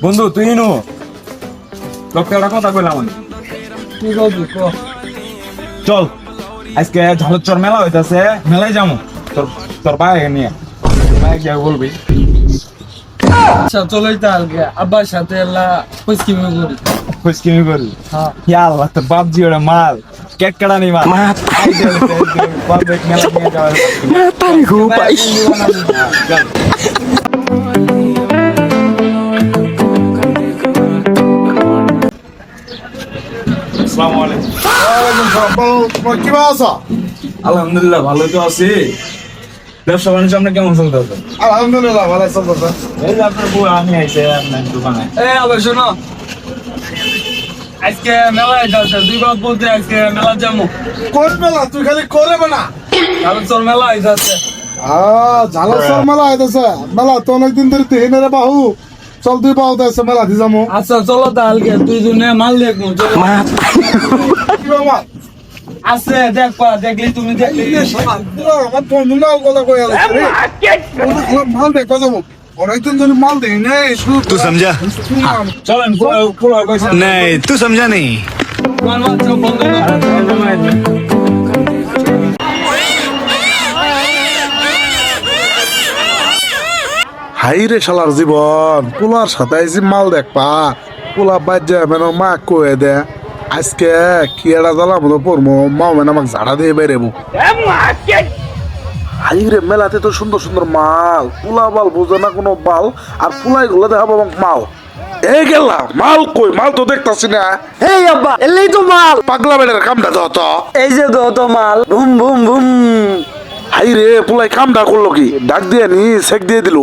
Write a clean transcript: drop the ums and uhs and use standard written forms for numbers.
বন্ধু তুই নো তোকে একটা কথা কইলাম আমি। চল আজকে ঝালচর মেলা হইতাছে, মেলায় যাবো তোর তোর ভাই নিয়ে, ভাই গিয়ে বলবি। আচ্ছা চলো তাহলে আব্বার সাথে ফুসকিমি করি। ফুসকিমি করি? হ্যাঁ। ইয়া আল্লাহ, তোর বাপ জি ওরা মাল কেক কাটানি মাল মেলা নিয়ে যাওয়া আসসালামু আলাইকুম। কি আছো? আলহামদুলিল্লাহ ভালো তো আছি। ব্যবসা বাণিজ্য আপনার কেমন চলতেছে? আলহামদুলিল্লাহ ভালো চলতেছে। এই যে আপনার বউ আমি আইছে আপনার দোকানে। আবার শোনো, আজকে মেলায় যাচ্ছে, দুই বাপ বলতে আজকে মেলা যাবো। কোন মেলা? তুই খালি করে না। ঝালচর মেলা যাচ্ছে। ঝালচর মেলা আইতেছে। মেলা তো অনেকদিন ধরে তুই হেনে রে বাহু। চল তুই বাহু দেছে মেলা দি যাবো। আচ্ছা চলো তাহলে দুইজনে মাল দেখবো। কি বাবা? আছে দেখবা, দেখলি তুমি দেখলি। আমার বন্ধু না কথা কই আছে রে। মাল দেখো যাবো। অনেকদিন ধরে মাল দেই নাই। तू समझा? চলেন পুরো কইছে नहीं तू समझा नहीं। বন্ধ হাই রে শালার জীবন, পোলার সাথে আইসি মাল দেখবা। পোলা বাদ যায় মানে মা কয়ে দে আজকে কি একটা জ্বালা মতো পড়বো, মা মানে আমাকে ঝাড়া দিয়ে বেরেবো। হাই রে, মেলাতে তো সুন্দর সুন্দর মাল, পোলা বাল বোঝে না কোনো বাল, আর পোলাই গুলো দেখাবো আমাকে মাল। এই গেলাম মাল কই? মাল তো দেখতাছি না। এই আব্বা এলেই তো মাল। পাগলা বেড়ের কামটা দাও তো। এই যে তো মাল, ভুম ভুম ভুম। হাই রে, পোলাই কামটা করলো কি? ডাক দিয়ে নি সেক দিয়ে দিল।